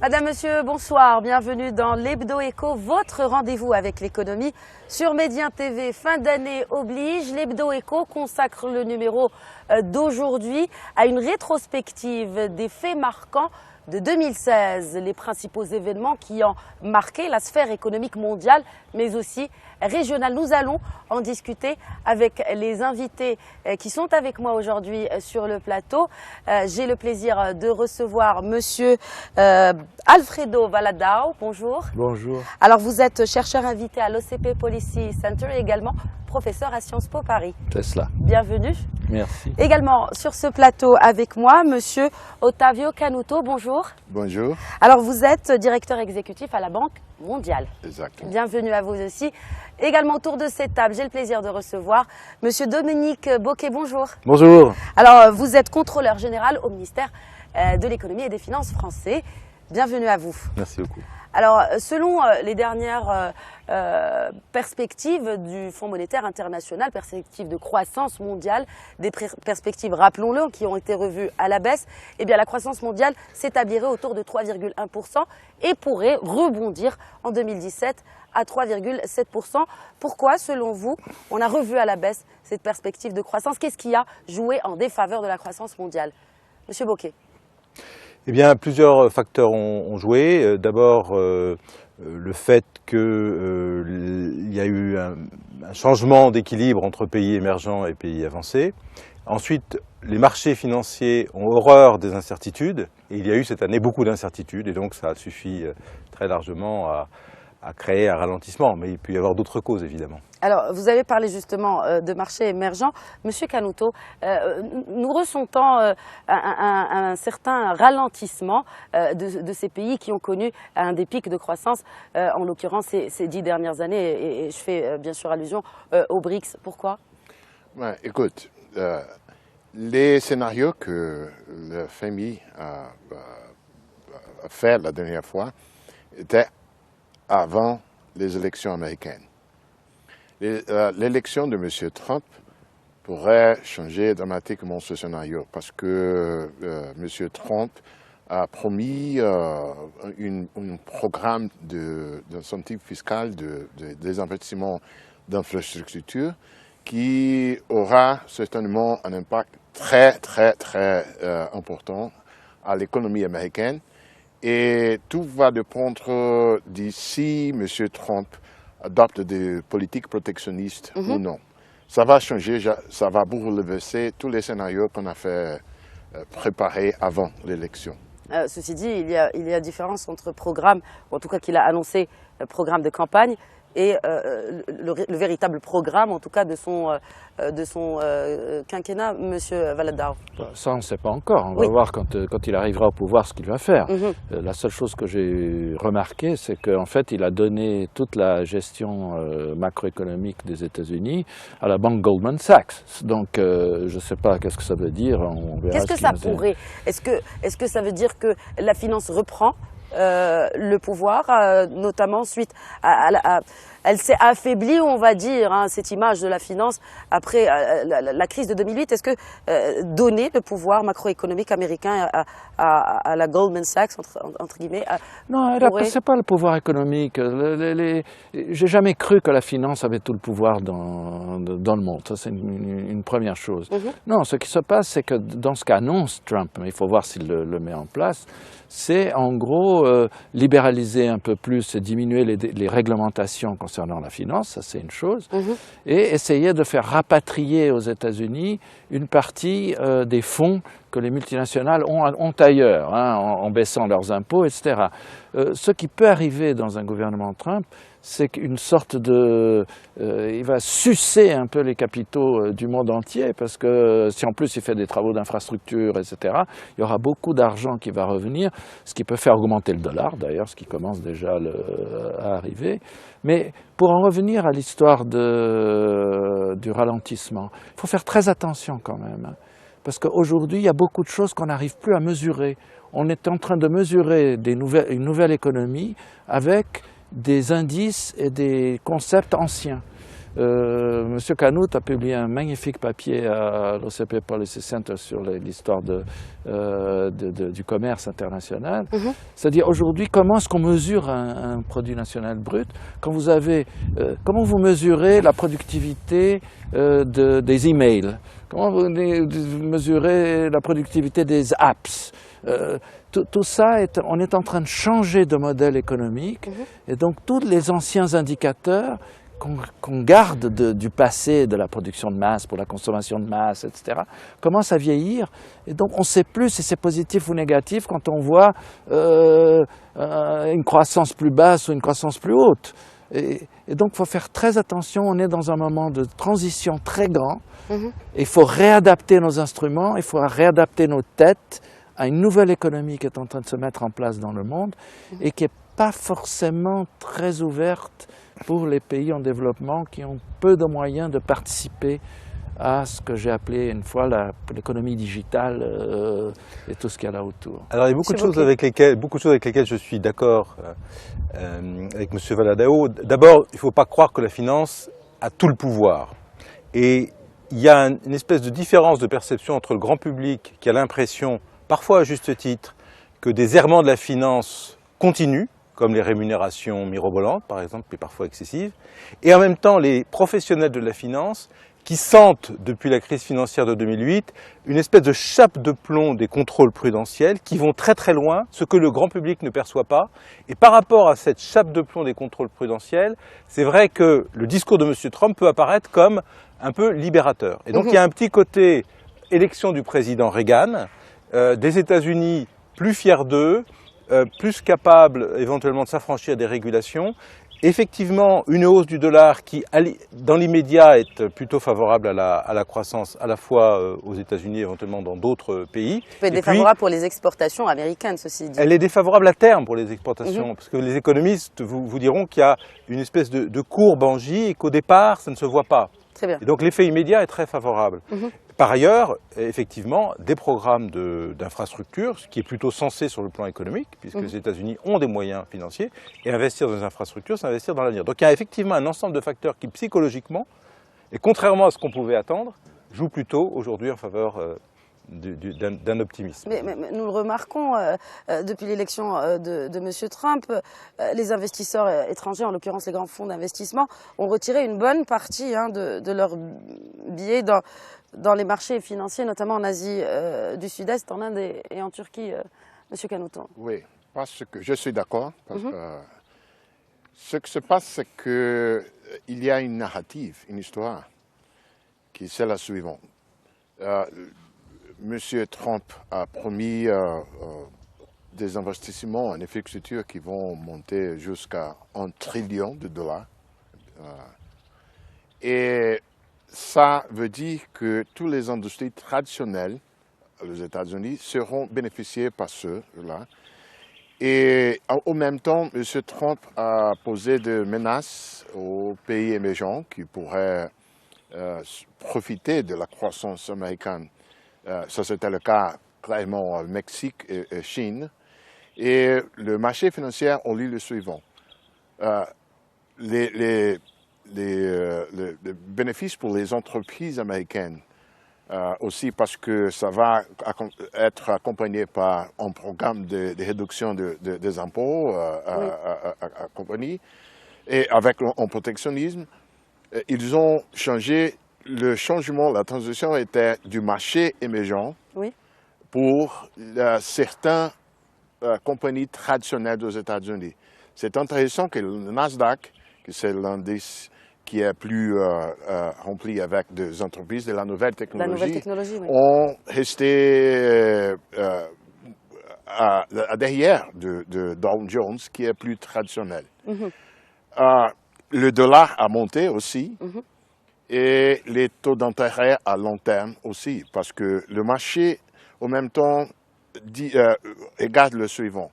Madame, Monsieur, bonsoir. Bienvenue dans l'Hebdo Éco, votre rendez-vous avec l'économie sur Médien TV. Fin d'année oblige, l'Hebdo Éco consacre le numéro d'aujourd'hui à une rétrospective des faits marquants de 2016, les principaux événements qui ont marqué la sphère économique mondiale, mais aussi régionale. Nous allons en discuter avec les invités qui sont avec moi aujourd'hui sur le plateau. J'ai le plaisir de recevoir Monsieur Alfredo Valadão. Bonjour. Bonjour. Alors vous êtes chercheur invité à l'OCP Policy Center et également professeur à Sciences Po Paris. C'est cela. Bienvenue. Merci. Également sur ce plateau avec moi, Monsieur Otávio Canuto. Bonjour. Bonjour. Alors vous êtes directeur exécutif à la Banque mondiale. Exactement. Bienvenue à vous aussi. Également autour de cette table, j'ai le plaisir de recevoir Monsieur Dominique Bocquet. Bonjour. Bonjour. Alors vous êtes contrôleur général au ministère de l'économie et des finances français. Bienvenue à vous. Merci beaucoup. Alors, selon les dernières perspectives du Fonds monétaire international, perspectives de croissance mondiale, des perspectives, rappelons-le, qui ont été revues à la baisse, eh bien la croissance mondiale s'établirait autour de 3,1% et pourrait rebondir en 2017 à 3,7%. Pourquoi, selon vous, on a revu à la baisse cette perspective de croissance? Qu'est-ce qui a joué en défaveur de la croissance mondiale? Monsieur Bocquet. Eh bien, plusieurs facteurs ont joué. D'abord, le fait qu'il y a eu un changement d'équilibre entre pays émergents et pays avancés. Ensuite, les marchés financiers ont horreur des incertitudes. Et il y a eu cette année beaucoup d'incertitudes. Et donc, ça a suffi très largement à créer un ralentissement. Mais il peut y avoir d'autres causes, évidemment. Alors, vous avez parlé justement de marchés émergents. Monsieur Canuto, nous ressentons un certain ralentissement de ces pays qui ont connu un des pics de croissance, en l'occurrence ces 10 dernières années, et je fais bien sûr allusion aux BRICS. Pourquoi? Ouais, écoute, les scénarios que le FMI a fait la dernière fois étaient avant les élections américaines. L'élection de M. Trump pourrait changer dramatiquement ce scénario parce que M. Trump a promis un programme d'incentive fiscal des investissements d'infrastructures qui aura certainement un impact très important à l'économie américaine. Et tout va dépendre d'ici M. Trump adopte des politiques protectionnistes ou non. Ça va changer, ça va bouleverser tous les scénarios qu'on a fait préparer avant l'élection. Ceci dit, il y a différence entre programme, en tout cas qu'il a annoncé, programme de campagne, et le véritable programme, en tout cas, de son quinquennat, M. Valadão. Ça, on ne sait pas encore. On va voir quand il arrivera au pouvoir ce qu'il va faire. La seule chose que j'ai remarqué, c'est qu'en fait, il a donné toute la gestion macroéconomique des États-Unis à la banque Goldman Sachs. Donc, je ne sais pas qu'est-ce que ça veut dire. Qu'est-ce que ça pourrait? Est-ce que ça veut dire que la finance reprend le pouvoir, notamment suite elle s'est affaiblie, on va dire, cette image de la finance après la crise de 2008. Est-ce que donner le pouvoir macroéconomique américain à la Goldman Sachs, entre guillemets, non, c'est pas le pouvoir économique. J'ai jamais cru que la finance avait tout le pouvoir dans le monde. Ça, c'est une première chose. Non, ce qui se passe, c'est que dans ce qu'annonce Trump, mais il faut voir s'il le met en place, c'est en gros libéraliser un peu plus et diminuer les réglementations concernant la finance, ça c'est une chose, et essayer de faire rapatrier aux États-Unis une partie des fonds que les multinationales ont ailleurs, en baissant leurs impôts, etc. Ce qui peut arriver dans un gouvernement Trump, c'est qu'une sorte de... il va sucer un peu les capitaux du monde entier, parce que si en plus il fait des travaux d'infrastructure, etc., il y aura beaucoup d'argent qui va revenir, ce qui peut faire augmenter le dollar, d'ailleurs, ce qui commence déjà à arriver. Mais pour en revenir à l'histoire du ralentissement, il faut faire très attention quand même. Parce qu'aujourd'hui, il y a beaucoup de choses qu'on n'arrive plus à mesurer. On est en train de mesurer une nouvelle économie avec des indices et des concepts anciens. Monsieur Canut a publié un magnifique papier à l'OCP Policy Center sur l'histoire du commerce international. C'est-à-dire aujourd'hui, comment est-ce qu'on mesure un produit national brut quand vous avez, comment vous mesurez la productivité des emails? Comment vous mesurez la productivité des apps? Tout ça, on est en train de changer de modèle économique et donc tous les anciens indicateurs qu'on garde du passé, de la production de masse pour la consommation de masse, etc., commencent à vieillir. Et donc on ne sait plus si c'est positif ou négatif quand on voit une croissance plus basse ou une croissance plus haute. Et donc il faut faire très attention, on est dans un moment de transition très grand. Il faut réadapter nos instruments, il faut réadapter nos têtes à une nouvelle économie qui est en train de se mettre en place dans le monde et qui n'est pas forcément très ouverte pour les pays en développement qui ont peu de moyens de participer à ce que j'ai appelé une fois l'économie digitale et tout ce qu'il y a là autour. Alors il y a beaucoup de choses avec lesquelles je suis d'accord avec M. Valadao. D'abord, il ne faut pas croire que la finance a tout le pouvoir. Et il y a une espèce de différence de perception entre le grand public qui a l'impression, parfois à juste titre, que des errements de la finance continuent, comme les rémunérations mirobolantes par exemple, mais parfois excessives, et en même temps les professionnels de la finance qui sentent, depuis la crise financière de 2008, une espèce de chape de plomb des contrôles prudentiels qui vont très très loin, ce que le grand public ne perçoit pas. Et par rapport à cette chape de plomb des contrôles prudentiels, c'est vrai que le discours de M. Trump peut apparaître comme un peu libérateur. Et donc il y a un petit côté élection du président Reagan, des États-Unis plus fiers d'eux, plus capables éventuellement de s'affranchir des régulations. Effectivement, une hausse du dollar qui, dans l'immédiat, est plutôt favorable à la croissance, à la fois aux États-Unis et éventuellement dans d'autres pays. Elle peut être défavorable pour les exportations américaines, ceci dit. Elle est défavorable à terme pour les exportations, parce que les économistes vous diront qu'il y a une espèce de courbe en J et qu'au départ, ça ne se voit pas. Très bien. Et donc l'effet immédiat est très favorable. Par ailleurs, effectivement, des programmes d'infrastructures, ce qui est plutôt sensé sur le plan économique, puisque les États-Unis ont des moyens financiers, et investir dans les infrastructures, c'est investir dans l'avenir. Donc il y a effectivement un ensemble de facteurs qui, psychologiquement, et contrairement à ce qu'on pouvait attendre, jouent plutôt aujourd'hui en faveur d'un optimisme. Mais nous le remarquons depuis l'élection de M. Trump, les investisseurs étrangers, en l'occurrence les grands fonds d'investissement, ont retiré une bonne partie de leurs billets dans les marchés financiers, notamment en Asie du Sud-Est, en Inde et en Turquie, M. Canouton. Oui, parce que je suis d'accord. Ce qui se passe, c'est qu'il y a une narrative, une histoire, qui est la suivante. Monsieur Trump a promis des investissements en infrastructures qui vont monter jusqu'à $1 trillion. Et ça veut dire que toutes les industries traditionnelles aux États-Unis seront bénéficiées par ceux-là. Et en même temps, M. Trump a posé des menaces aux pays émergents qui pourraient profiter de la croissance américaine. Ça, c'était le cas clairement au Mexique et Chine. Et le marché financier a lu le suivant. Les bénéfices pour les entreprises américaines aussi parce que ça va être accompagné par un programme de réduction des impôts à compagnie et avec un protectionnisme. Ils ont changé, le changement, la transition était du marché émergent pour certaines compagnies traditionnelles aux États-Unis. C'est intéressant que le Nasdaq, que c'est l'indice qui est plus rempli avec des entreprises de la nouvelle technologie, ont resté derrière de Dow Jones, qui est plus traditionnel. Le dollar a monté aussi, et les taux d'intérêt à long terme aussi, parce que le marché, en même temps, regarde le suivant.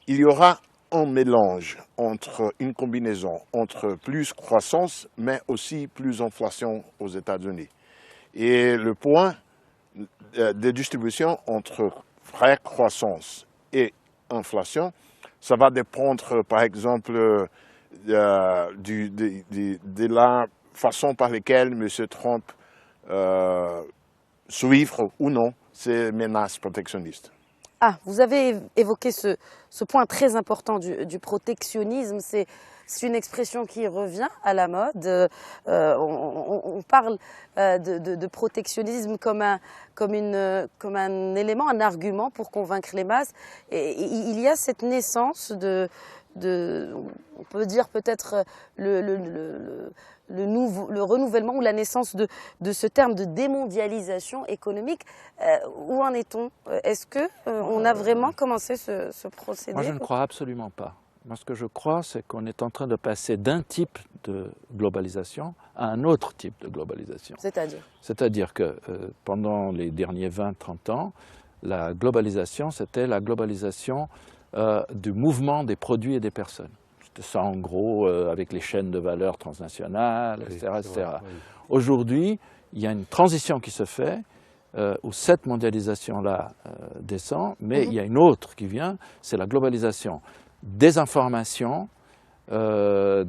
Il y aura un mélange entre une combinaison entre plus croissance, mais aussi plus inflation aux États-Unis. Et le point de distribution entre vraie croissance et inflation, ça va dépendre, par exemple, de la façons par lesquelles M. Trump suivre ou non ces menaces protectionnistes. Ah, vous avez évoqué ce point très important du protectionnisme. C'est une expression qui revient à la mode. On parle de protectionnisme comme un élément, un argument pour convaincre les masses. Et il y a cette naissance on peut dire peut-être le renouvellement ou la naissance de ce terme de démondialisation économique. Où en est-on? Est-ce qu'on a vraiment commencé ce procédé? Moi, je ne crois absolument pas. Moi, ce que je crois, c'est qu'on est en train de passer d'un type de globalisation à un autre type de globalisation. C'est-à-dire? C'est-à-dire que pendant les derniers 20-30 ans, la globalisation, c'était la globalisation du mouvement des produits et des personnes. C'était ça en gros avec les chaînes de valeur transnationales, etc. etc. Oui. Aujourd'hui, il y a une transition qui se fait où cette mondialisation-là descend, mais il y a une autre qui vient, c'est la globalisation des informations, des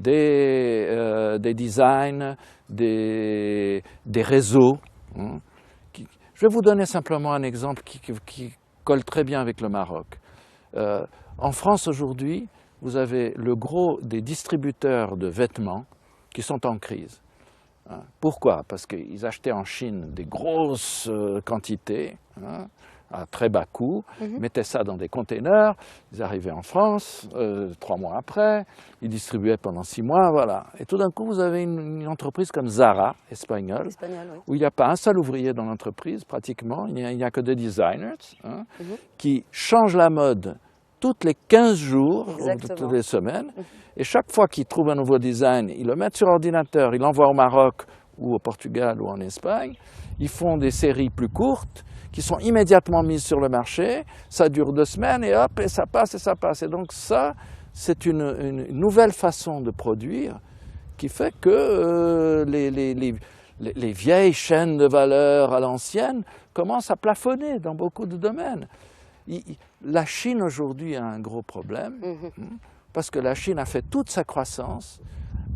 designs, des réseaux. Hein, je vais vous donner simplement un exemple qui colle très bien avec le Maroc. En France aujourd'hui, vous avez le gros des distributeurs de vêtements qui sont en crise. Pourquoi? Parce qu'ils achetaient en Chine des grosses quantités, à très bas coût, mettaient ça dans des containers, ils arrivaient en France 3 mois après, ils distribuaient pendant 6 mois, voilà. Et tout d'un coup, vous avez une entreprise comme Zara, espagnole, oui, où il n'y a pas un seul ouvrier dans l'entreprise, pratiquement, il n'y a que des designers, qui changent la mode toutes les 15 jours, toutes les semaines, et chaque fois qu'ils trouvent un nouveau design, ils le mettent sur ordinateur, ils l'envoient au Maroc, ou au Portugal, ou en Espagne, ils font des séries plus courtes, qui sont immédiatement mises sur le marché, ça dure 2 semaines, et hop, et ça passe, et ça passe. Et donc ça, c'est une nouvelle façon de produire, qui fait que les vieilles chaînes de valeur à l'ancienne commencent à plafonner dans beaucoup de domaines. La Chine aujourd'hui a un gros problème, parce que la Chine a fait toute sa croissance,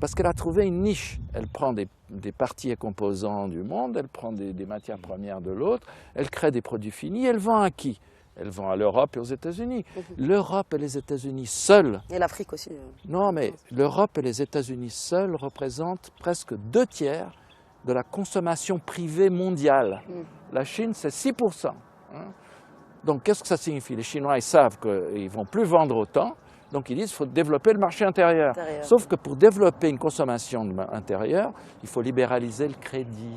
parce qu'elle a trouvé une niche. Elle prend des parties et composants du monde, elle prend des matières premières de l'autre, elle crée des produits finis, elle vend à qui? Elle vend à l'Europe et aux États-Unis. L'Europe et les États-Unis seuls... Et l'Afrique aussi. Non, mais l'Europe et les États-Unis seuls représentent presque 2/3 de la consommation privée mondiale. La Chine, c'est 6%. Donc, qu'est-ce que ça signifie? Les Chinois, ils savent qu'ils ne vont plus vendre autant, donc ils disent qu'il faut développer le marché intérieur. Sauf que pour développer une consommation intérieure, il faut libéraliser le crédit.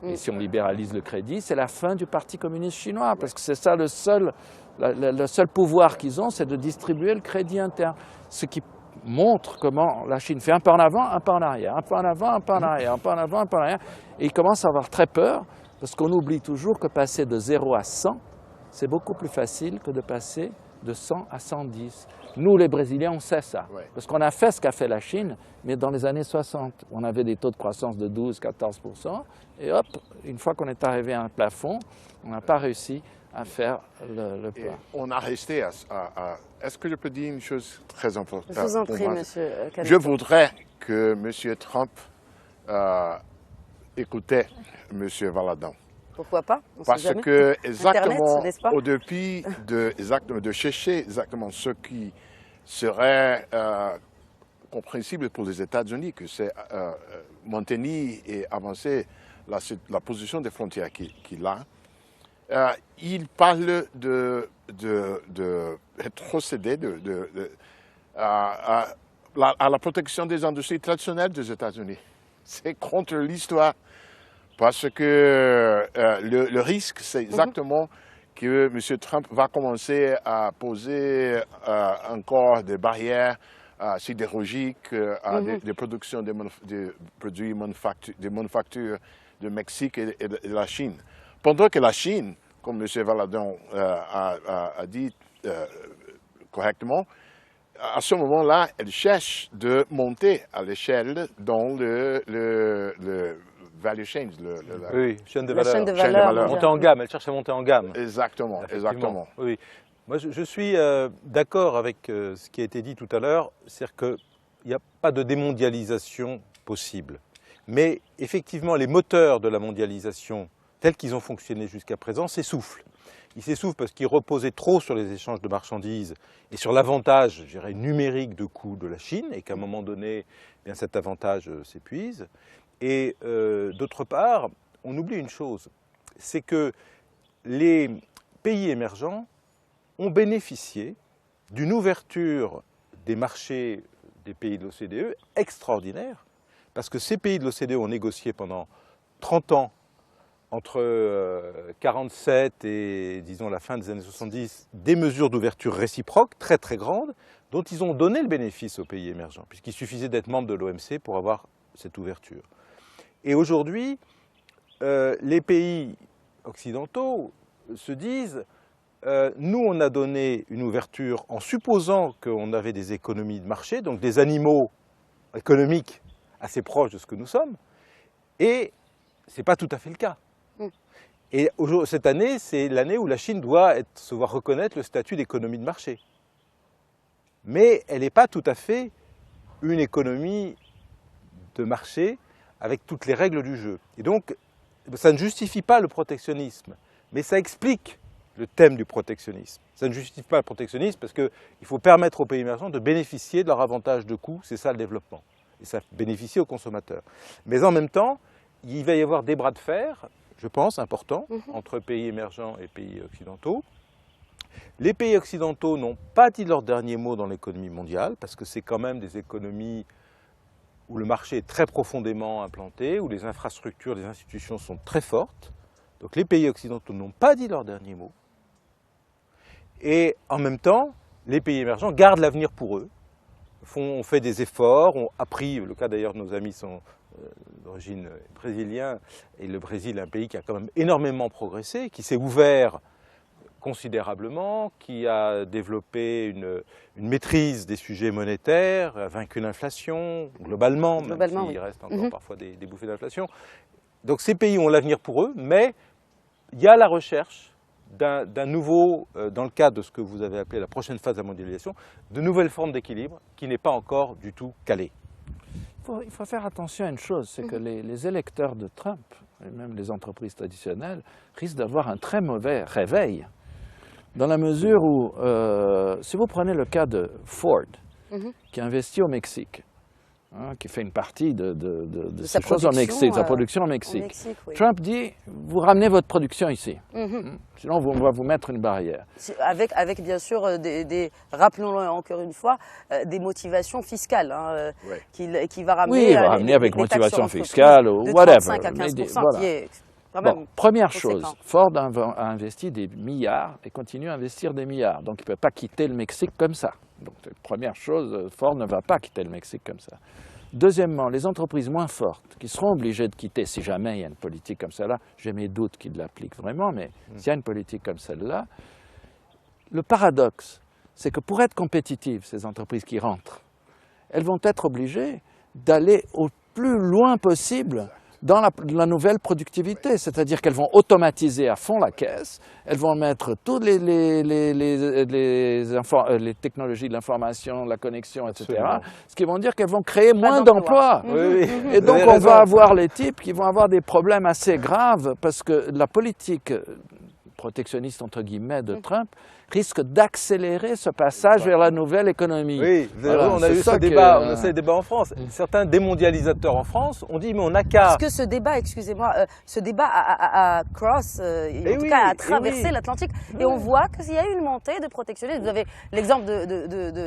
Et si on libéralise le crédit, c'est la fin du Parti communiste chinois, parce que c'est ça le seul pouvoir qu'ils ont, c'est de distribuer le crédit interne. Ce qui montre comment la Chine fait un pas en avant, un pas en arrière, un pas en avant, un pas en arrière, un pas en avant, un pas en arrière. Et ils commencent à avoir très peur, parce qu'on oublie toujours que passer de 0 à 100, c'est beaucoup plus facile que de passer de 100 à 110. Nous, les Brésiliens, on sait ça. Parce qu'on a fait ce qu'a fait la Chine, mais dans les années 60. On avait des taux de croissance de 12-14%. Et hop, une fois qu'on est arrivé à un plafond, on n'a pas réussi à faire le pas. On a resté à... Est-ce que je peux dire une chose très importante? Je vous en prie, monsieur Canetti. Je voudrais que M. Trump écoutait M. Valadão. Pourquoi pas? Parce que exactement, depuis de chercher exactement ce qui serait compréhensible pour les États-Unis, que c'est maintenir et avancer la position des frontières qu'il a, il parle de procéder à la protection des industries traditionnelles des États-Unis. C'est contre l'histoire. Parce que le risque, c'est exactement que M. Trump va commencer à poser encore des barrières sidérurgiques à des productions de produits des manufactures de Mexique et de la Chine. Pendant que la Chine, comme M. Valadão a dit correctement, à ce moment-là, elle cherche de monter à l'échelle dans le value chain, oui, chaîne de valeur. Monter en gamme, elle cherche à monter en gamme. Exactement, exactement. Oui. Moi, je suis d'accord avec ce qui a été dit tout à l'heure, c'est-à-dire qu'il n'y a pas de démondialisation possible. Mais effectivement, les moteurs de la mondialisation, tels qu'ils ont fonctionné jusqu'à présent, s'essoufflent. Ils s'essoufflent parce qu'ils reposaient trop sur les échanges de marchandises et sur l'avantage, je dirais, numérique de coût de la Chine, et qu'à un moment donné, eh bien, cet avantage s'épuise. Et d'autre part, on oublie une chose, c'est que les pays émergents ont bénéficié d'une ouverture des marchés des pays de l'OCDE extraordinaire, parce que ces pays de l'OCDE ont négocié pendant 30 ans, entre 1947 et, disons, la fin des années 70, des mesures d'ouverture réciproque très très grandes, dont ils ont donné le bénéfice aux pays émergents, puisqu'il suffisait d'être membre de l'OMC pour avoir cette ouverture. Et aujourd'hui, les pays occidentaux se disent nous, on a donné une ouverture en supposant qu'on avait des économies de marché, donc des animaux économiques assez proches de ce que nous sommes, et ce n'est pas tout à fait le cas. Et cette année, c'est l'année où la Chine doit se voir reconnaître le statut d'économie de marché. Mais elle n'est pas tout à fait une économie de marché avec toutes les règles du jeu. Et donc, ça ne justifie pas le protectionnisme, mais ça explique le thème du protectionnisme. Ça ne justifie pas le protectionnisme parce qu'il faut permettre aux pays émergents de bénéficier de leur avantage de coût, c'est ça le développement. Et ça bénéficie aux consommateurs. Mais en même temps, il va y avoir des bras de fer, je pense, importants, entre pays émergents et pays occidentaux. Les pays occidentaux n'ont pas dit leur dernier mot dans l'économie mondiale, parce que c'est quand même des économies où le marché est très profondément implanté, où les infrastructures, les institutions sont très fortes. Donc les pays occidentaux n'ont pas dit leur dernier mot. Et en même temps, les pays émergents gardent l'avenir pour eux, ont fait des efforts, ont appris, le cas d'ailleurs de nos amis sont d'origine brésilienne, et le Brésil est un pays qui a quand même énormément progressé, qui s'est ouvert considérablement, qui a développé une maîtrise des sujets monétaires, a vaincu l'inflation, globalement, même s'il oui. reste encore parfois des bouffées d'inflation. Donc ces pays ont l'avenir pour eux, mais il y a la recherche d'un nouveau, dans le cadre de ce que vous avez appelé la prochaine phase de la mondialisation, de nouvelles formes d'équilibre qui n'est pas encore du tout calée. Il faut faire attention à une chose, c'est que les électeurs de Trump, et même les entreprises traditionnelles, risquent d'avoir un très mauvais réveil. Dans la mesure où, si vous prenez le cas de Ford, qui investit au Mexique, qui fait une partie de ces choses au Mexique, sa production au Mexique. Oui. Trump dit, vous ramenez votre production ici, sinon on va vous mettre une barrière. Avec bien sûr, rappelons-le encore une fois, des motivations fiscales qu'il va ramener. Oui, il va ramener avec motivation fiscale ou whatever. 35 à 15%, voilà. Qui est quand même première chose, Ford a investi des milliards et continue à investir des milliards. Donc il ne peut pas quitter le Mexique comme ça. Donc première chose, Ford ne va pas quitter le Mexique comme ça. Deuxièmement, les entreprises moins fortes qui seront obligées de quitter si jamais il y a une politique comme celle-là, j'ai mes doutes qu'ils l'appliquent vraiment, mais s'il y a une politique comme celle-là, le paradoxe, c'est que pour être compétitives, ces entreprises qui rentrent, elles vont être obligées d'aller au plus loin possible dans la nouvelle productivité, c'est-à-dire qu'elles vont automatiser à fond la caisse, elles vont mettre toutes les technologies de l'information, la connexion, etc. Absolument. Ce qui vont dire qu'elles vont créer moins d'emplois. Et donc on va avoir les types qui vont avoir des problèmes assez graves parce que la politique protectionniste entre guillemets de Trump risque d'accélérer ce passage vers la nouvelle économie. Oui, voilà, on a eu ce débat en France. Certains démondialisateurs en France ont dit mais on n'a qu'à... Est-ce que ce débat, excusez-moi, ce débat a traversé l'Atlantique et on voit qu'il y a eu une montée de protectionnisme. Vous avez l'exemple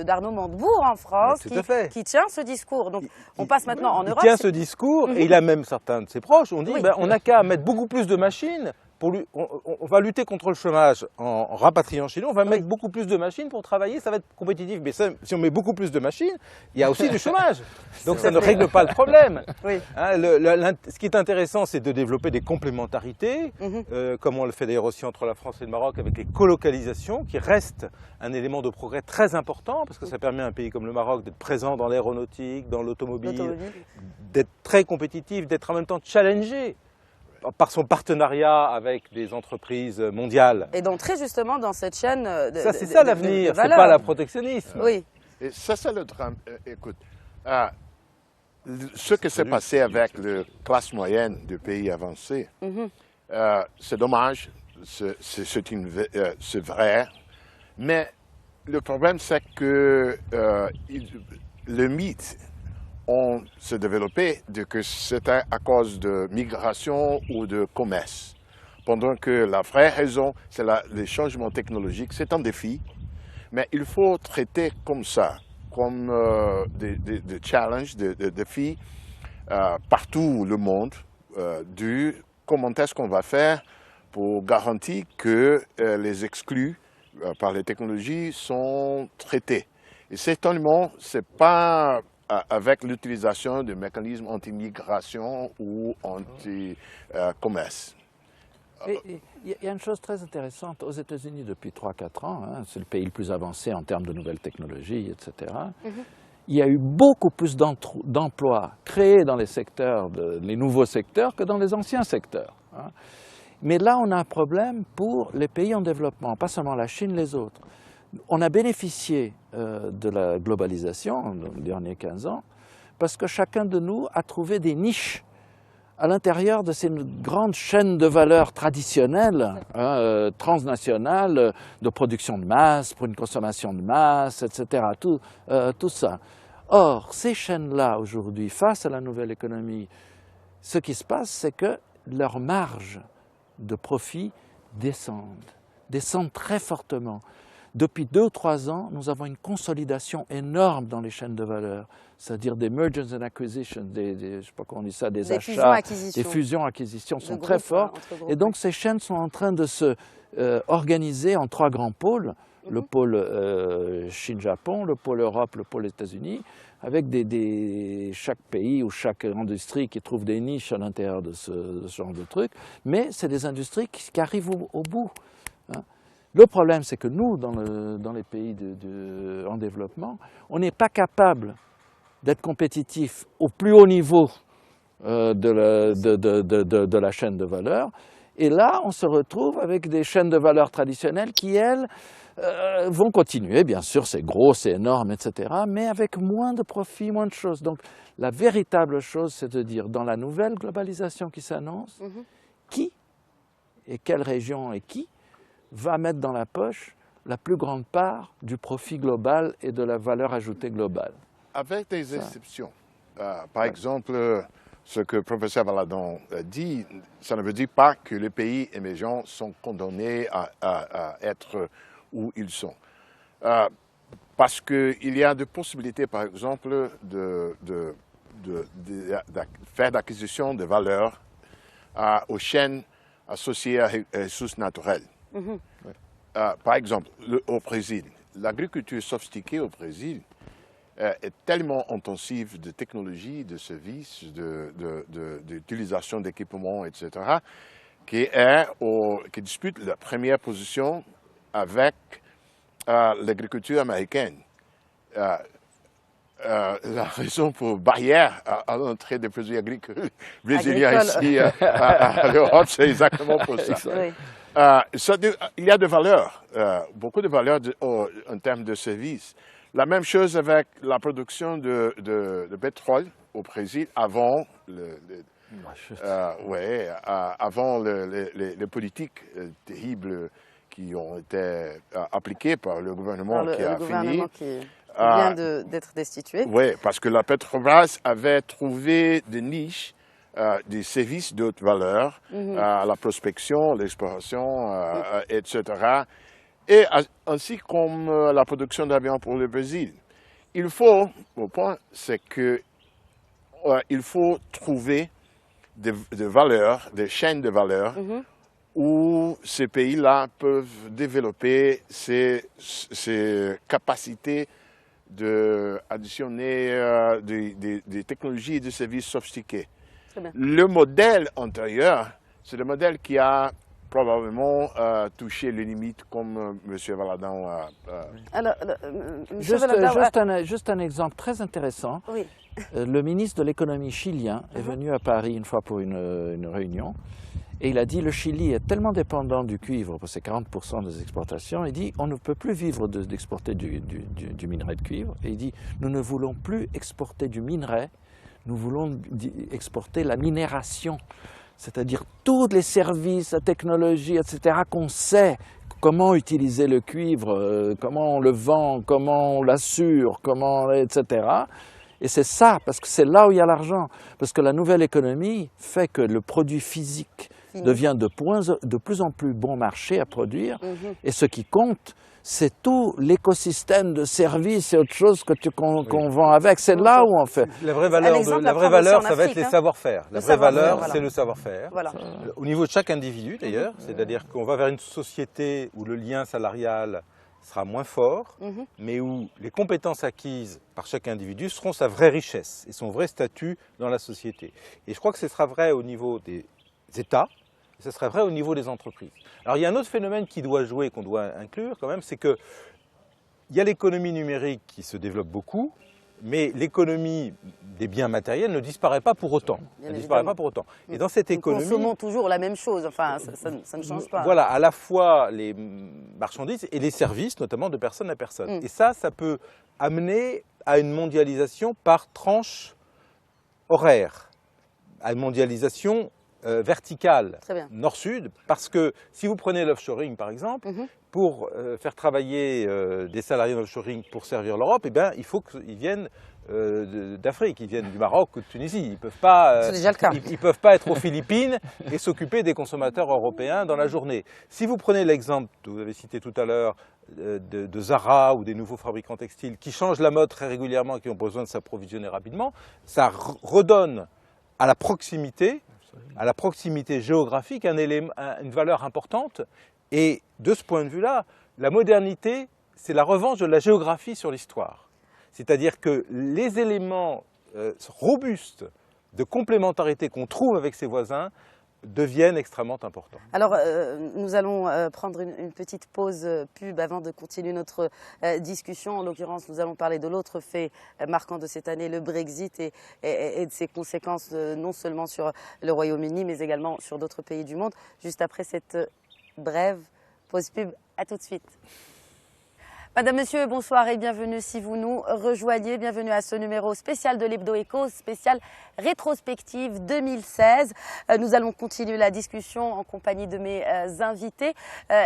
d'Arnaud Montebourg en France qui tient ce discours. Donc on passe maintenant en Europe. Il tient ce discours et il a même certains de ses proches ont dit on n'a qu'à mettre beaucoup plus de machines. On va lutter contre le chômage en rapatriant chez nous, on va mettre beaucoup plus de machines pour travailler, ça va être compétitif. Mais ça, si on met beaucoup plus de machines, il y a aussi du chômage. Donc ça ne règle pas le problème. Ce qui est intéressant, c'est de développer des complémentarités, comme on le fait d'ailleurs aussi entre la France et le Maroc, avec les colocalisations, qui restent un élément de progrès très important, parce que ça permet à un pays comme le Maroc d'être présent dans l'aéronautique, dans l'automobile, d'être très compétitif, d'être en même temps challengé par son partenariat avec des entreprises mondiales. Et d'entrer justement dans cette chaîne c'est ça l'avenir, c'est pas la protectionnisme. Oui. Et ça, c'est le drame. Écoute, ce qui s'est passé avec la classe moyenne des pays avancés, c'est dommage, c'est vrai, mais le problème c'est que le mythe s'est développé de que c'était à cause de migration ou de commerce. Pendant que la vraie raison, c'est les changements technologiques, c'est un défi, mais il faut traiter comme ça, comme des challenges, des défis partout le monde, du comment est-ce qu'on va faire pour garantir que les exclus par les technologies sont traités. Et certainement, ce n'est pas avec l'utilisation de mécanismes anti-migration ou anti-commerce. Il y a une chose très intéressante. Aux États-Unis, depuis 3-4 ans, hein, c'est le pays le plus avancé en termes de nouvelles technologies, etc. Il y a eu beaucoup plus d'emplois créés dans les secteurs, les nouveaux secteurs, que dans les anciens secteurs. Hein. Mais là, on a un problème pour les pays en développement, pas seulement la Chine, les autres. On a bénéficié de la globalisation dans les derniers 15 ans parce que chacun de nous a trouvé des niches à l'intérieur de ces grandes chaînes de valeur traditionnelles, hein, transnationales, de production de masse, pour une consommation de masse, etc., tout ça. Or, ces chaînes-là, aujourd'hui, face à la nouvelle économie, ce qui se passe, c'est que leurs marges de profit descendent très fortement. Depuis 2 ou 3 ans, nous avons une consolidation énorme dans les chaînes de valeur, c'est-à-dire des mergers and acquisitions, je sais pas comment on dit ça, des achats, des fusions-acquisitions sont très forts. Et donc ces chaînes sont en train de se organiser en 3 grands pôles, le pôle Chine-Japon, le pôle Europe, le pôle États-Unis, avec chaque pays ou chaque industrie qui trouve des niches à l'intérieur de ce genre de trucs, mais c'est des industries qui arrivent au bout. Hein. Le problème, c'est que nous, dans les pays en développement, on n'est pas capable d'être compétitif au plus haut niveau de la chaîne de valeur. Et là, on se retrouve avec des chaînes de valeur traditionnelles qui, elles, vont continuer. Bien sûr, c'est gros, c'est énorme, etc., mais avec moins de profit, moins de choses. Donc, la véritable chose, c'est de dire, dans la nouvelle globalisation qui s'annonce, qui et quelle région et qui va mettre dans la poche la plus grande part du profit global et de la valeur ajoutée globale. Avec des exceptions. Par exemple, ce que le professeur Valadon dit, ça ne veut dire pas que les pays émergents sont condamnés à être où ils sont. Parce qu'il y a des possibilités, par exemple, de faire d'acquisition de valeur aux chaînes associées à ressources naturelles. Par exemple, au Brésil, l'agriculture sophistiquée au Brésil est tellement intensive de technologies, de services, d'utilisation d'équipements, etc., qui dispute la première position avec l'agriculture américaine. La raison pour barrière à l'entrée des produits agricoles brésiliens ici à l'Europe, c'est exactement pour ça. Oui. Il y a de valeurs, beaucoup de valeurs en termes de services. La même chose avec la production de pétrole au Brésil avant avant les politiques terribles qui ont été appliquées par le gouvernement qui vient d'être destitué. Oui, parce que la Petrobras avait trouvé des niches, des services de haute valeur, la prospection, l'exploration, etc. Et ainsi comme la production d'avions pour le Brésil. Mon point, c'est qu'il faut trouver des valeurs, des chaînes de valeur où ces pays-là peuvent développer ces capacités d'additionner des technologies et des services sophistiqués. Le modèle antérieur, c'est le modèle qui a probablement touché les limites comme M. Valadon a... Alors, juste un exemple très intéressant. Oui. Le ministre de l'économie chilien est venu à Paris une fois pour une réunion et il a dit le Chili est tellement dépendant du cuivre, parce que c'est 40% des exportations, il dit on ne peut plus vivre d'exporter du minerai de cuivre, et il dit nous ne voulons plus exporter du minerai, nous voulons exporter la minération, c'est-à-dire tous les services, la technologie, etc., qu'on sait comment utiliser le cuivre, comment on le vend, comment on l'assure, etc. Et c'est ça, parce que c'est là où il y a l'argent. Parce que la nouvelle économie fait que le produit physique devient de plus en plus bon marché à produire. Et ce qui compte, c'est tout l'écosystème de services et autre chose qu'on vend avec. C'est là où on fait. La vraie valeur, ça va être les savoir-faire. La vraie valeur, c'est le savoir-faire. Voilà. Au niveau de chaque individu, d'ailleurs, c'est-à-dire qu'on va vers une société où le lien salarial sera moins fort, mais où les compétences acquises par chaque individu seront sa vraie richesse et son vrai statut dans la société. Et je crois que ce sera vrai au niveau des États, et ce sera vrai au niveau des entreprises. Alors il y a un autre phénomène qui doit jouer, qu'on doit inclure quand même, c'est qu'il y a l'économie numérique qui se développe beaucoup, mais l'économie des biens matériels ne disparaît pas pour autant. Et dans cette économie, nous consommons toujours la même chose, enfin ça ne change pas. Voilà, à la fois les marchandises et les services, notamment de personne à personne. Et ça peut amener à une mondialisation par tranche horaire, à une mondialisation verticale, nord-sud, parce que si vous prenez l'offshoring par exemple, pour faire travailler des salariés d'offshoring pour servir l'Europe, eh bien, il faut qu'ils viennent d'Afrique, ils viennent du Maroc ou de Tunisie. Ils peuvent pas, c'est déjà le cas. Ils peuvent pas être aux Philippines et s'occuper des consommateurs européens dans la journée. Si vous prenez l'exemple que vous avez cité tout à l'heure de Zara ou des nouveaux fabricants textiles qui changent la mode très régulièrement et qui ont besoin de s'approvisionner rapidement, ça redonne à la proximité géographique une valeur importante. Et de ce point de vue-là, la modernité, c'est la revanche de la géographie sur l'histoire. C'est-à-dire que les éléments robustes de complémentarité qu'on trouve avec ses voisins deviennent extrêmement importants. Alors, nous allons prendre une petite pause pub avant de continuer notre discussion. En l'occurrence, nous allons parler de l'autre fait marquant de cette année, le Brexit et de ses conséquences non seulement sur le Royaume-Uni, mais également sur d'autres pays du monde. Juste après cette brève pause pub, à tout de suite. Madame, Monsieur, bonsoir et bienvenue si vous nous rejoignez. Bienvenue à ce numéro spécial de l'Hebdo Éco, spécial rétrospective 2016. Nous allons continuer la discussion en compagnie de mes invités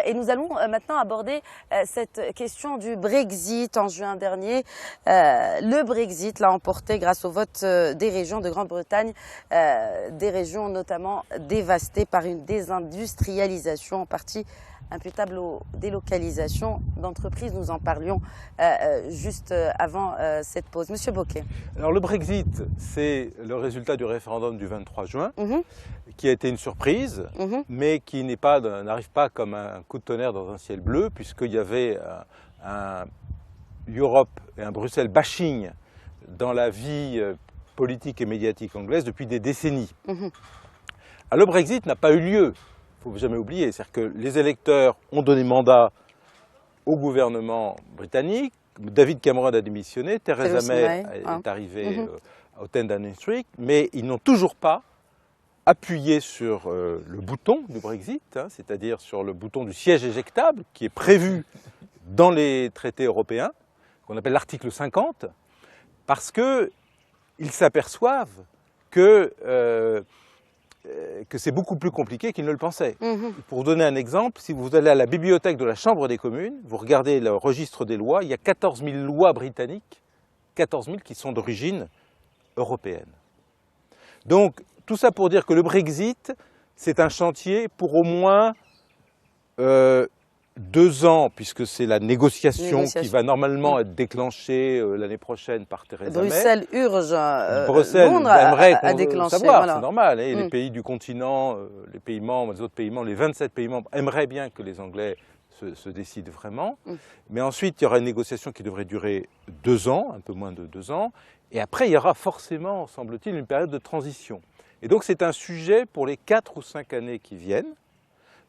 et nous allons maintenant aborder cette question du Brexit. En juin dernier, le Brexit l'a emporté grâce au vote des régions de Grande-Bretagne, des régions notamment dévastées par une désindustrialisation en partie imputable aux délocalisations d'entreprises. Nous en parlions juste avant cette pause. Monsieur Bocquet. Alors le Brexit, c'est le résultat du référendum du 23 juin, qui a été une surprise, mais qui n'arrive pas comme un coup de tonnerre dans un ciel bleu, puisqu'il y avait un Europe et un Bruxelles bashing dans la vie politique et médiatique anglaise depuis des décennies. Alors, le Brexit n'a pas eu lieu. Il ne faut jamais oublier, c'est-à-dire que les électeurs ont donné mandat au gouvernement britannique, David Cameron a démissionné, Theresa May est arrivée au 10 Downing Street, mais ils n'ont toujours pas appuyé sur le bouton du Brexit, c'est-à-dire sur le bouton du siège éjectable qui est prévu dans les traités européens, qu'on appelle l'article 50, parce qu'ils s'aperçoivent que c'est beaucoup plus compliqué qu'ils ne le pensaient. Pour vous donner un exemple, si vous allez à la bibliothèque de la Chambre des communes, vous regardez le registre des lois, il y a 14 000 lois britanniques, 14 000 qui sont d'origine européenne. Donc, tout ça pour dire que le Brexit, c'est un chantier pour au moins 2 ans, puisque c'est la négociation qui va normalement être déclenchée l'année prochaine par Theresa May. Bruxelles urge Londres à déclencher. Savoir, c'est normal. Et les pays du continent, les pays membres, les autres pays membres, les 27 pays membres aimeraient bien que les Anglais se décident vraiment. Mais ensuite, il y aura une négociation qui devrait durer 2 ans, un peu moins de 2 ans. Et après, il y aura forcément, semble-t-il, une période de transition. Et donc, c'est un sujet pour les 4 ou 5 années qui viennent.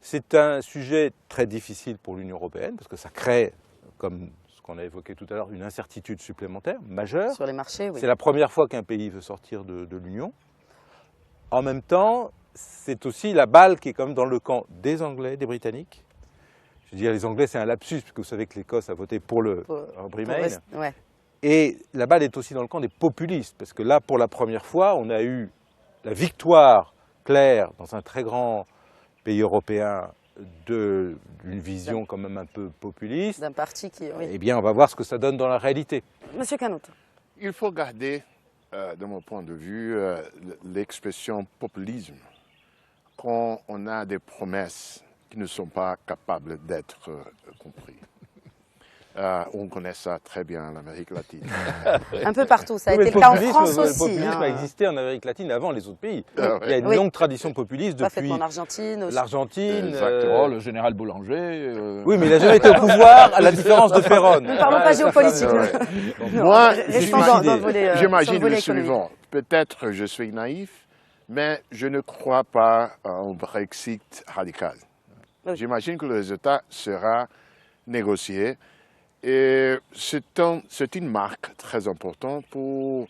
C'est un sujet très difficile pour l'Union européenne, parce que ça crée, comme ce qu'on a évoqué tout à l'heure, une incertitude supplémentaire majeure. Sur les marchés, oui. C'est la première fois qu'un pays veut sortir de l'Union. En même temps, c'est aussi la balle qui est comme dans le camp des Anglais, des Britanniques. Je veux dire, les Anglais, c'est un lapsus, puisque vous savez que l'Écosse a voté pour le Remain. Et la balle est aussi dans le camp des populistes, parce que là, pour la première fois, on a eu la victoire claire dans un très grand pays européen d'une vision quand même un peu populiste. D'un parti qui... Oui. Eh bien, on va voir ce que ça donne dans la réalité. Monsieur Canot. Il faut garder, de mon point de vue, l'expression populisme quand on a des promesses qui ne sont pas capables d'être comprises. On connaît ça très bien en Amérique latine. Un peu partout, ça a Oui, été le cas en France aussi. Le populisme a existé en Amérique latine avant les autres pays. Ah ouais. Il y a une longue tradition populiste depuis en Argentine aussi. l'Argentine. Le général Boulanger. Oui, mais il n'a jamais été au pouvoir, à la différence de Ferron. Ne parlons pas géopolitique. Moi, j'imagine le suivant. Peut-être je suis naïf, mais je ne crois pas à un Brexit radical. Oui. J'imagine que le résultat sera négocié. Et c'est une marque très importante pour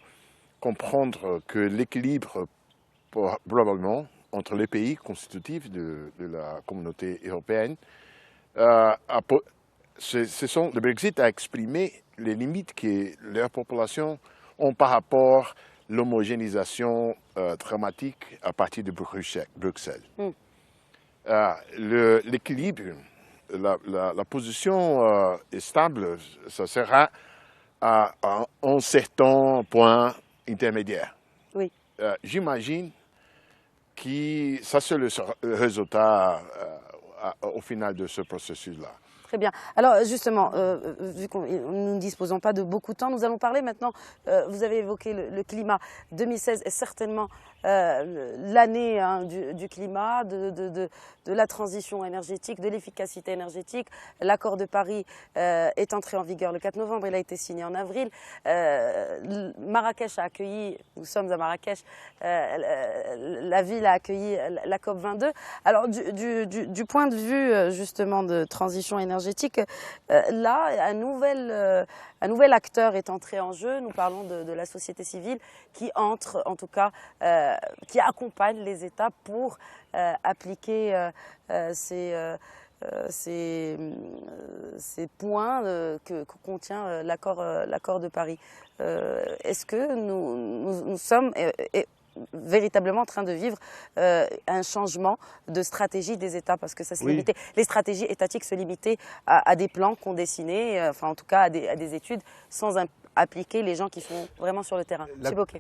comprendre que l'équilibre, probablement, entre les pays constitutifs de la communauté européenne, le Brexit a exprimé les limites que leurs populations ont par rapport à l'homogénéisation dramatique à partir de Bruxelles. L'équilibre, la position est stable, ça sera à un certain point intermédiaire. Oui. J'imagine que ça c'est le résultat au final de ce processus-là. Très bien. Alors justement, vu que nous ne disposons pas de beaucoup de temps, nous allons parler maintenant, vous avez évoqué le climat. 2016 est certainement l'année du climat, de la transition énergétique, de l'efficacité énergétique. L'accord de Paris est entré en vigueur le 4 novembre, il a été signé en avril. Marrakech a accueilli, nous sommes à Marrakech, la ville a accueilli la COP22. Alors du point de vue justement de transition énergétique, là, un nouvel acteur est entré en jeu. Nous parlons de la société civile qui entre, en tout cas, qui accompagne les États pour appliquer ces points que contient l'accord de Paris. Est-ce que nous sommes véritablement en train de vivre un changement de stratégie des États, parce que ça s'est limité. Les stratégies étatiques se limitaient à des plans qu'on dessinait, enfin en tout cas à des études, sans appliquer les gens qui sont vraiment sur le terrain.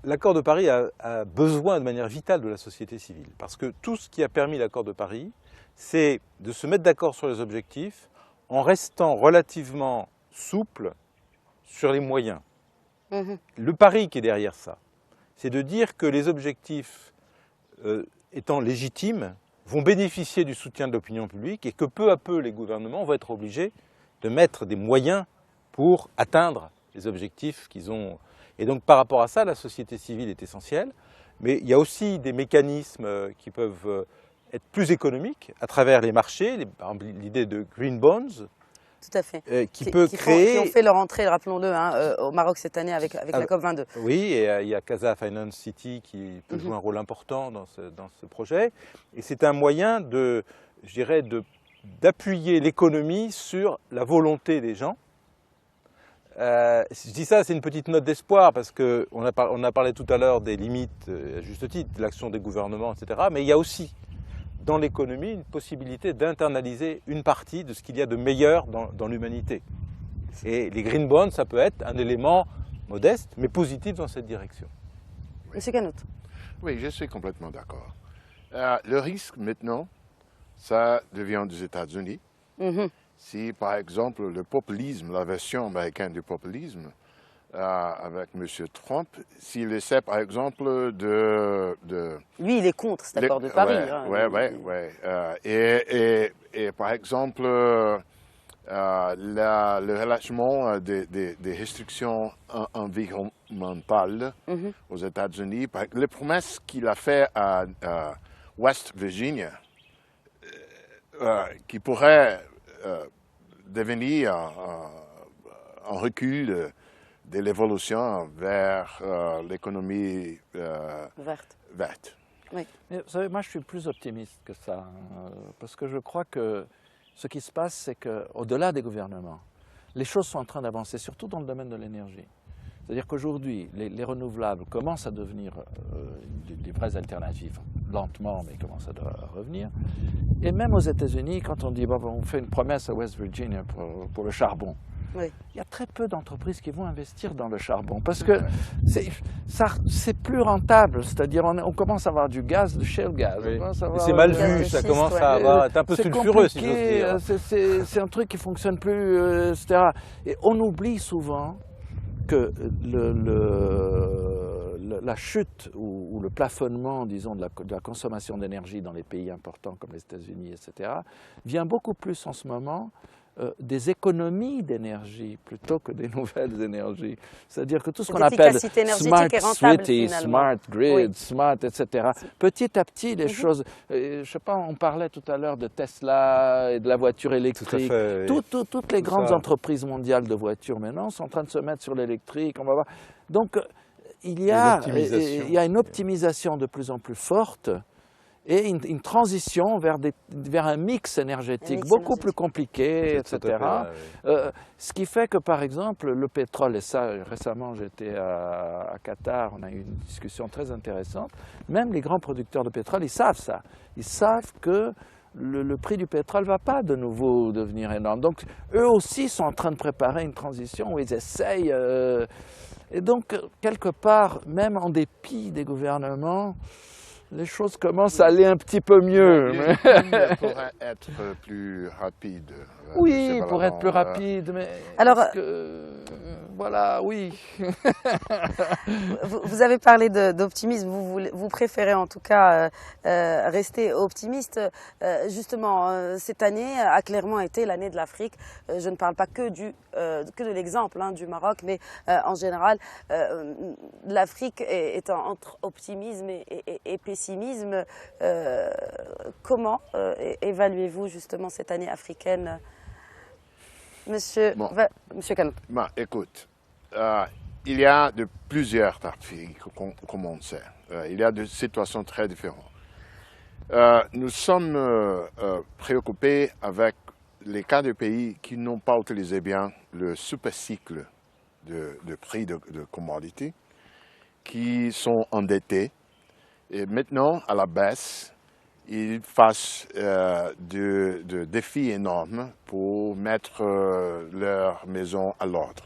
L'accord de Paris a besoin de manière vitale de la société civile, parce que tout ce qui a permis l'accord de Paris, c'est de se mettre d'accord sur les objectifs en restant relativement souple sur les moyens. Le pari qui est derrière ça, c'est de dire que les objectifs étant légitimes vont bénéficier du soutien de l'opinion publique et que peu à peu les gouvernements vont être obligés de mettre des moyens pour atteindre les objectifs qu'ils ont. Et donc par rapport à ça, la société civile est essentielle, mais il y a aussi des mécanismes qui peuvent être plus économiques à travers les marchés, par exemple l'idée de green bonds. Tout à fait. Qui ont fait leur entrée, rappelons-le, au Maroc cette année avec la COP22. Oui, et il y a Casa Finance City qui peut jouer un rôle important dans ce projet. Et c'est un moyen d'appuyer l'économie sur la volonté des gens. Je dis ça, c'est une petite note d'espoir, parce qu'on a parlé tout à l'heure des limites, à juste titre, de l'action des gouvernements, etc. Mais il y a aussi dans l'économie une possibilité d'internaliser une partie de ce qu'il y a de meilleur dans l'humanité. Et les green bonds, ça peut être un élément modeste, mais positif dans cette direction. Oui. Monsieur Canot. Oui, je suis complètement d'accord. Le risque maintenant, ça devient des États-Unis. Si par exemple le populisme, la version américaine du populisme, avec M. Trump, s'il essaie par exemple Lui, il est contre cet accord de Paris. Oui. Et par exemple, le relâchement des restrictions environnementales aux États-Unis, les promesses qu'il a faites à West Virginia, qui pourraient devenir un recul de l'évolution vers l'économie verte. Oui. Mais vous savez, moi je suis plus optimiste que ça, parce que je crois que ce qui se passe, c'est qu'au-delà des gouvernements, les choses sont en train d'avancer, surtout dans le domaine de l'énergie. C'est-à-dire qu'aujourd'hui, les renouvelables commencent à devenir des vraies alternatives, lentement, mais commencent à revenir. Et même aux États-Unis, quand on dit bon, on fait une promesse à West Virginia pour le charbon, oui. Il y a très peu d'entreprises qui vont investir dans le charbon parce que c'est plus rentable. C'est-à-dire on commence à avoir du gaz, du shale gas. Oui. C'est mal vu, ça commence à être un peu sulfureux, si j'ose dire. C'est un truc qui ne fonctionne plus, etc. Et on oublie souvent que la chute ou le plafonnement, disons, de la consommation d'énergie dans les pays importants comme les États-Unis, etc., vient beaucoup plus en ce moment des économies d'énergie plutôt que des nouvelles énergies. C'est-à-dire que tout ce qu'on appelle smart city, smart grid, oui. Smart, etc., petit à petit, les choses... je ne sais pas, on parlait tout à l'heure de Tesla et de la voiture électrique. Toutes les grandes entreprises mondiales de voitures maintenant sont en train de se mettre sur l'électrique. On va voir. Donc, il y a une optimisation de plus en plus forte et une transition vers un mix énergétique beaucoup plus compliqué, etc. Ce qui fait que, par exemple, le pétrole, et ça, récemment j'étais à Qatar, on a eu une discussion très intéressante, même les grands producteurs de pétrole, ils savent ça. Ils savent que le prix du pétrole ne va pas de nouveau devenir énorme. Donc, eux aussi sont en train de préparer une transition où ils essayent... et donc, quelque part, même en dépit des gouvernements, les choses commencent à aller un petit peu mieux. Il pourrait être plus rapide. Oui, il pourrait être plus rapide, mais... Alors, voilà, oui. Vous avez parlé d'optimisme, vous préférez en tout cas rester optimiste. Justement, cette année a clairement été l'année de l'Afrique. Je ne parle pas que de l'exemple du Maroc, mais en général, l'Afrique est entre optimisme et pessimisme. Comment évaluez-vous justement cette année africaine, Monsieur Kanouté? Écoute, il y a de plusieurs Afriques, comme on sait. Il y a des situations très différentes. Nous sommes préoccupés avec les cas de pays qui n'ont pas utilisé bien le super cycle de prix de commodities, qui sont endettés. Et maintenant, à la baisse, ils fassent de défis énormes pour mettre leur maison à l'ordre.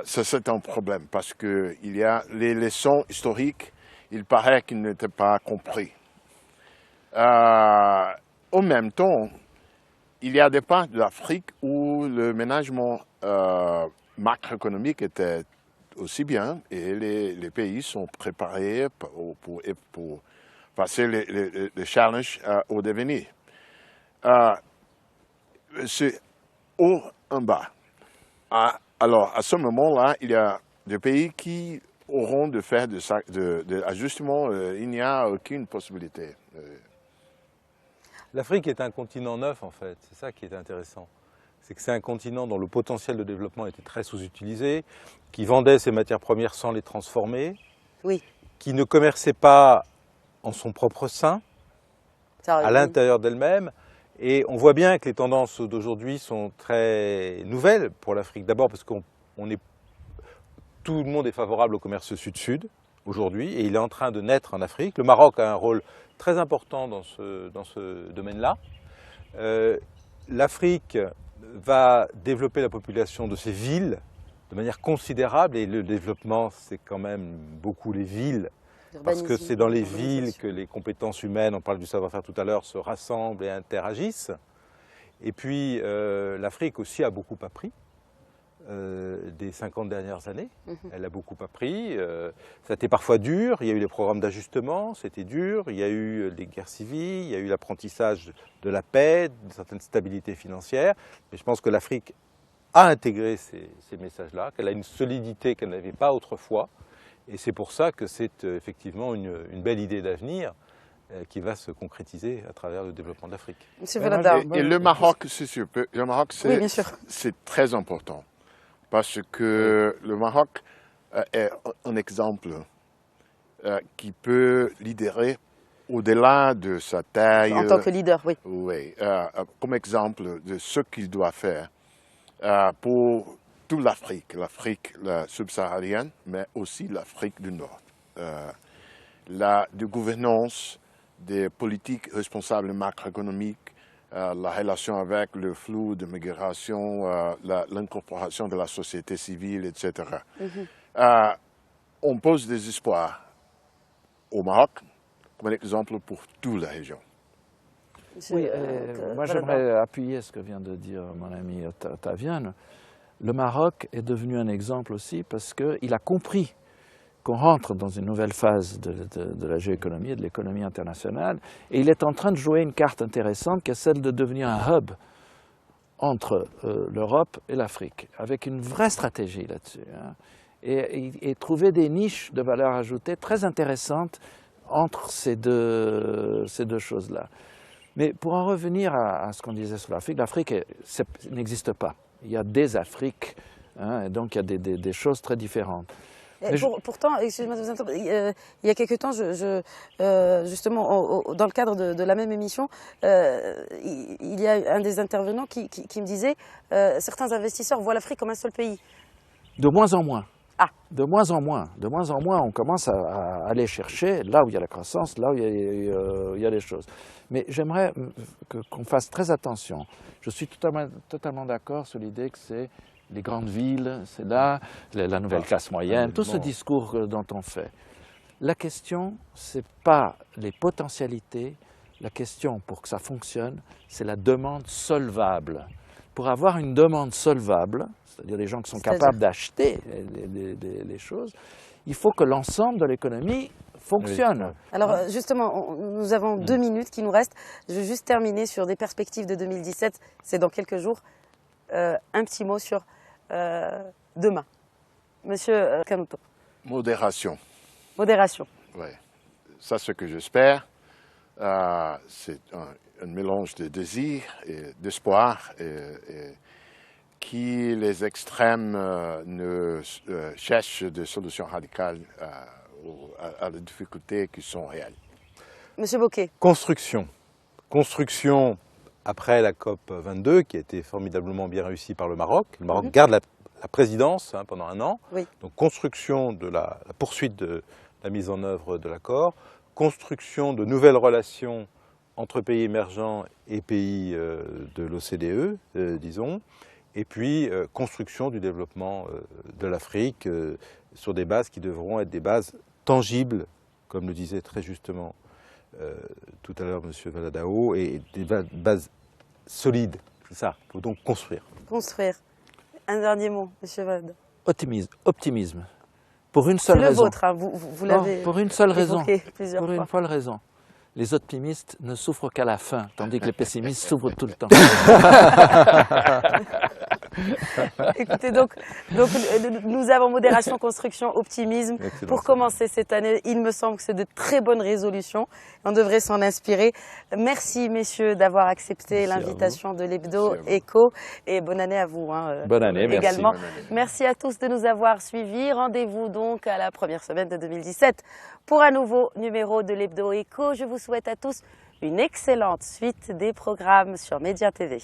Ça, c'est un problème parce que il y a les leçons historiques, il paraît qu'ils n'étaient pas compris. En même temps, il y a des parts de l'Afrique où le management macroéconomique était aussi bien et les pays sont préparés pour passer les challenges au devenir. C'est haut en bas. Alors, à ce moment-là, il y a des pays qui auront de faire de ajustements. Il n'y a aucune possibilité. L'Afrique est un continent neuf, en fait. C'est ça qui est intéressant. C'est que c'est un continent dont le potentiel de développement était très sous-utilisé, qui vendait ses matières premières sans les transformer, qui ne commerçait pas en son propre sein, à l'intérieur d'elle-même. Et on voit bien que les tendances d'aujourd'hui sont très nouvelles pour l'Afrique. D'abord parce tout le monde est favorable au commerce sud-sud aujourd'hui, et il est en train de naître en Afrique. Le Maroc a un rôle très important dans ce domaine-là. L'Afrique va développer la population de ses villes de manière considérable, et le développement, c'est quand même beaucoup les villes, parce que c'est dans les villes que les compétences humaines, on parle du savoir-faire tout à l'heure, se rassemblent et interagissent. Et puis l'Afrique aussi a beaucoup appris des 50 dernières années. Elle a beaucoup appris. Ça a été parfois dur, il y a eu les programmes d'ajustement, c'était dur, il y a eu les guerres civiles, il y a eu l'apprentissage de la paix, d'une certaine stabilité financière. Mais je pense que l'Afrique a intégré ces messages-là, qu'elle a une solidité qu'elle n'avait pas autrefois. Et c'est pour ça que c'est effectivement une belle idée d'avenir qui va se concrétiser à travers le développement de l'Afrique. Monsieur Valada. Et le Maroc, c'est sûr. Le Maroc, c'est très important. Parce que le Maroc est un exemple qui peut lidérer au-delà de sa taille. En tant que leader, oui. Oui, comme exemple de ce qu'il doit faire pour toute l'Afrique, l'Afrique subsaharienne, mais aussi l'Afrique du Nord. La gouvernance des politiques responsables macroéconomiques, la relation avec le flux de migration, l'incorporation de la société civile, etc. On pose des espoirs au Maroc comme un exemple pour toute la région. Oui, moi j'aimerais appuyer ce que vient de dire mon ami Taviane. Le Maroc est devenu un exemple aussi parce qu'il a compris qu'on rentre dans une nouvelle phase de la géoéconomie et de l'économie internationale, et il est en train de jouer une carte intéressante qui est celle de devenir un hub entre l'Europe et l'Afrique, avec une vraie stratégie là-dessus, hein, et trouver des niches de valeur ajoutée très intéressantes entre ces deux choses-là. Mais pour en revenir à ce qu'on disait sur l'Afrique, l'Afrique n'existe pas. Il y a des Afriques, hein, et donc il y a des choses très différentes. Pourtant, excusez-moi de vous interrompre, il y a quelque temps, justement, dans le cadre de la même émission, il y a un des intervenants qui me disait certains investisseurs voient l'Afrique comme un seul pays. De moins en moins. Ah. De moins en moins. De moins en moins, on commence à aller chercher là où il y a la croissance, là où il y a les choses. Mais j'aimerais qu'on fasse très attention. Je suis totalement d'accord sur l'idée que c'est les grandes villes, c'est là, la nouvelle classe moyenne, tout ce discours dont on fait. La question, ce n'est pas les potentialités, la question pour que ça fonctionne, c'est la demande solvable. Pour avoir une demande solvable, c'est-à-dire des gens qui sont capables d'acheter les choses, il faut que l'ensemble de l'économie fonctionne. Oui. Alors justement, nous avons 2 minutes qui nous restent. Je vais juste terminer sur des perspectives de 2017, c'est dans quelques jours. Un petit mot sur demain. Monsieur Canuto. Modération. Modération. Oui, ça c'est ce que j'espère. C'est un mélange de désir et d'espoir et qui les extrêmes ne cherchent des solutions radicales à les difficultés qui sont réelles. Monsieur Bocquet. Construction. Construction après la COP 22 qui a été formidablement bien réussie par le Maroc. Le Maroc garde la présidence pendant un an. Oui. Donc construction de la poursuite de la mise en œuvre de l'accord. Construction de nouvelles relations entre pays émergents et pays de l'OCDE, disons, et puis construction du développement de l'Afrique sur des bases qui devront être des bases tangibles, comme le disait très justement tout à l'heure M. Valadao, et des bases solides. C'est ça, il faut donc construire. Construire. Un dernier mot, M. Valadao. Optimisme. Pour une seule raison. C'est le vôtre, hein. Vous l'avez. Pour une seule raison. Plusieurs pour fois. une seule raison. Les optimistes ne souffrent qu'à la fin, tandis que les pessimistes souffrent tout le temps. Écoutez, donc nous avons modération, construction, optimisme. Excellent, pour commencer cette année, il me semble que c'est de très bonnes résolutions. On devrait s'en inspirer. Merci, messieurs, d'avoir accepté l'invitation de l'Hebdo Éco. Et bonne année à vous. Hein, bonne année, également. merci. Merci à tous de nous avoir suivis. Rendez-vous donc à la première semaine de 2017 pour un nouveau numéro de l'Hebdo Éco. Je vous souhaite à tous une excellente suite des programmes sur Média TV.